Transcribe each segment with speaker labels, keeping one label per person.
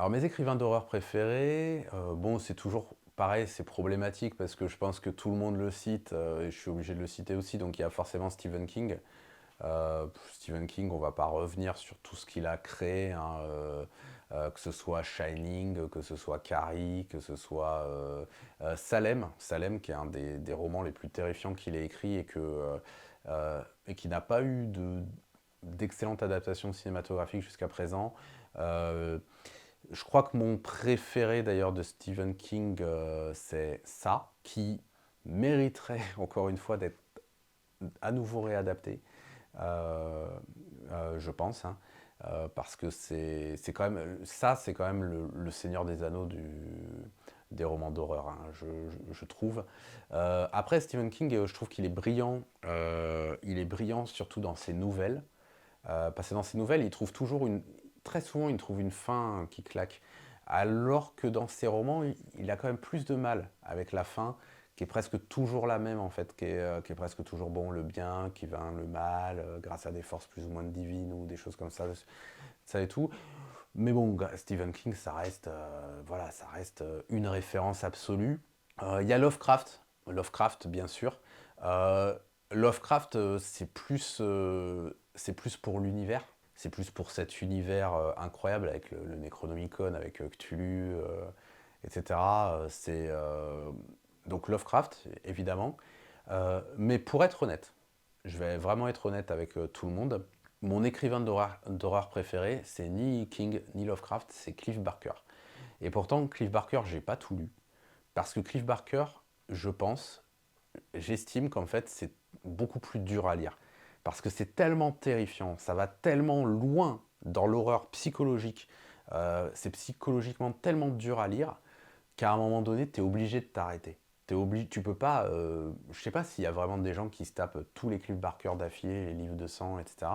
Speaker 1: Alors mes écrivains d'horreur préférés, bon c'est toujours pareil, c'est problématique parce que je pense que tout le monde le cite, et je suis obligé de le citer aussi, donc il y a forcément Stephen King. Stephen King, on va pas revenir sur tout ce qu'il a créé, hein, que ce soit Shining, que ce soit Carrie, que ce soit Salem, Salem qui est un des romans les plus terrifiants qu'il ait écrit et qui n'a pas eu d'excellente adaptation cinématographique jusqu'à présent. Euh, je crois que mon préféré d'ailleurs de Stephen King, c'est ça, qui mériterait encore une fois d'être à nouveau réadapté, euh, je pense, hein, parce que c'est quand même ça, c'est quand même le Seigneur des Anneaux des romans d'horreur, hein, je trouve. Après Stephen King, je trouve qu'il est brillant. Il est brillant surtout dans ses nouvelles. Parce que dans ses nouvelles, il trouve toujours très souvent, il trouve une fin qui claque. Alors que dans ses romans, il a quand même plus de mal avec la fin, qui est presque toujours la même en fait, qui est presque toujours bon, le bien qui vainc le mal, grâce à des forces plus ou moins divines ou des choses comme ça et tout. Mais bon, Stephen King, ça reste, voilà, ça reste une référence absolue. Il y a Lovecraft, Lovecraft bien sûr. Euh, Lovecraft, c'est plus pour l'univers, c'est plus pour cet univers incroyable avec le Necronomicon, avec Cthulhu, etc. Donc Lovecraft, évidemment. Mais pour être honnête, je vais vraiment être honnête avec tout le monde, mon écrivain d'horreur préféré, c'est ni King ni Lovecraft, c'est Cliff Barker. Et pourtant, Cliff Barker, j'ai pas tout lu. Parce que Cliff Barker, je pense, j'estime qu'en fait, c'est beaucoup plus dur à lire. Parce que c'est tellement terrifiant, ça va tellement loin dans l'horreur psychologique, c'est psychologiquement tellement dur à lire qu'à un moment donné, tu es obligé de t'arrêter. Tu peux pas. Je sais pas s'il y a vraiment des gens qui se tapent tous les Cliff Barker d'affilée, les livres de sang, etc.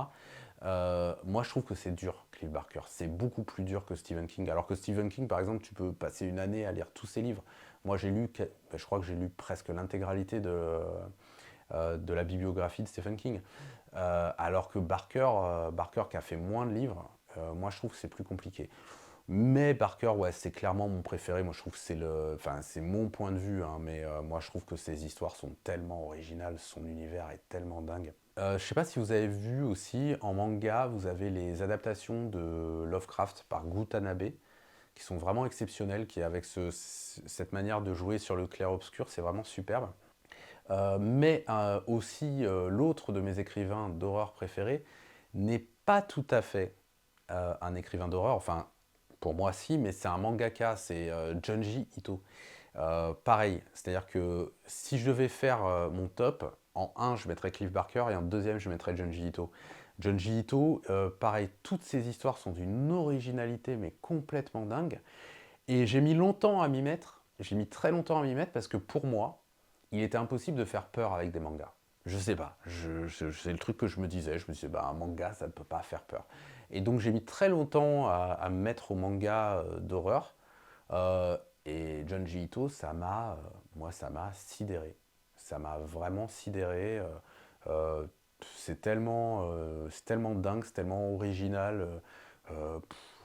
Speaker 1: Moi, je trouve que c'est dur, Cliff Barker. C'est beaucoup plus dur que Stephen King. Alors que Stephen King, par exemple, tu peux passer une année à lire tous ses livres. Moi, je crois que j'ai lu presque l'intégralité de la bibliographie de Stephen King. Alors que Barker, qui a fait moins de livres, moi, je trouve que c'est plus compliqué. Mais Barker, ouais, c'est clairement mon préféré. Moi, je trouve que enfin, c'est mon point de vue, hein, mais moi, je trouve que ses histoires sont tellement originales, son univers est tellement dingue. Je sais pas si vous avez vu aussi en manga, vous avez les adaptations de Lovecraft par Gutanabe, qui sont vraiment exceptionnelles, qui avec cette manière de jouer sur le clair-obscur, c'est vraiment superbe. Mais aussi, l'autre de mes écrivains d'horreur préférés n'est pas tout à fait un écrivain d'horreur, enfin, pour moi si, mais c'est un mangaka, c'est Junji Ito. Pareil, c'est-à-dire que si je devais faire mon top, en un je mettrais Cliff Barker et en deuxième je mettrais Junji Ito. Junji Ito, pareil, toutes ses histoires sont d'une originalité mais complètement dingue. Et j'ai mis longtemps à m'y mettre, j'ai mis très longtemps à m'y mettre parce que pour moi, il était impossible de faire peur avec des mangas. Je sais pas, c'est le truc que je me disais. Je me disais, bah, un manga, ça ne peut pas faire peur. Et donc j'ai mis très longtemps à me mettre au manga d'horreur. Euh, et Junji Ito, moi, ça m'a sidéré. Ça m'a vraiment sidéré. Euh, c'est tellement dingue, c'est tellement original.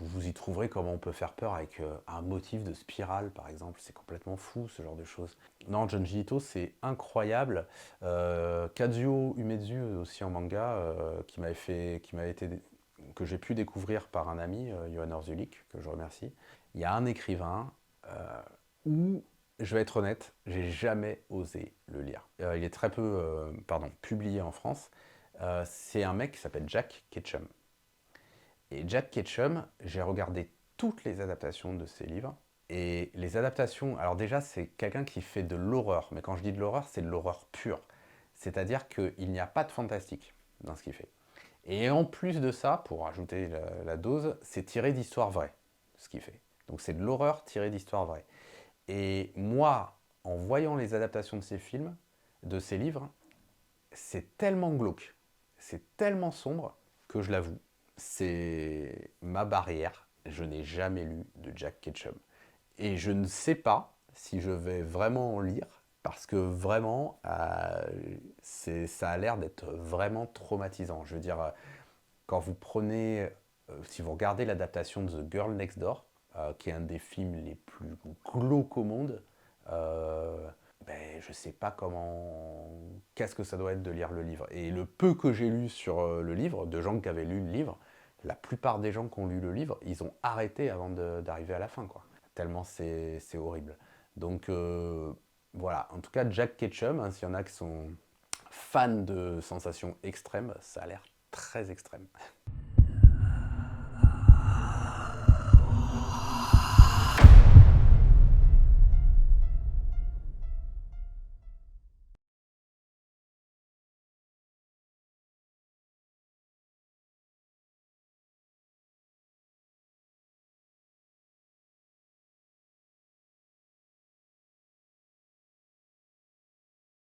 Speaker 1: Vous y trouverez comment on peut faire peur avec un motif de spirale, par exemple. C'est complètement fou, ce genre de choses. Non, Junji Ito, c'est incroyable. Kazuo Umezu, aussi en manga, que j'ai pu découvrir par un ami, Johan Orzulik, que je remercie. Il y a un écrivain où, je vais être honnête, j'ai jamais osé le lire. Il est très peu, publié en France. C'est un mec qui s'appelle Jack Ketchum. Et Jack Ketchum, j'ai regardé toutes les adaptations de ses livres. Et les adaptations, alors déjà, c'est quelqu'un qui fait de l'horreur. Mais quand je dis de l'horreur, c'est de l'horreur pure. C'est-à-dire qu'il n'y a pas de fantastique dans ce qu'il fait. Et en plus de ça, pour ajouter la dose, c'est tiré d'histoires vraies, ce qu'il fait. Donc c'est de l'horreur tirée d'histoires vraies. Et moi, en voyant les adaptations de ces films, de ces livres, c'est tellement glauque, c'est tellement sombre que je l'avoue, c'est ma barrière. Je n'ai jamais lu de Jack Ketchum. Et je ne sais pas si je vais vraiment en lire, parce que vraiment, ça a l'air d'être vraiment traumatisant. Je veux dire, quand vous prenez, si vous regardez l'adaptation de The Girl Next Door, qui est un des films les plus glauques au monde. Ben, je sais pas comment. Qu'est-ce que ça doit être de lire le livre. Et le peu que j'ai lu sur le livre, de gens qui avaient lu le livre, la plupart des gens qui ont lu le livre, ils ont arrêté avant d'arriver à la fin, quoi. Tellement c'est horrible. Donc voilà, en tout cas, Jack Ketchum, hein, s'il y en a qui sont fans de sensations extrêmes, ça a l'air très extrême.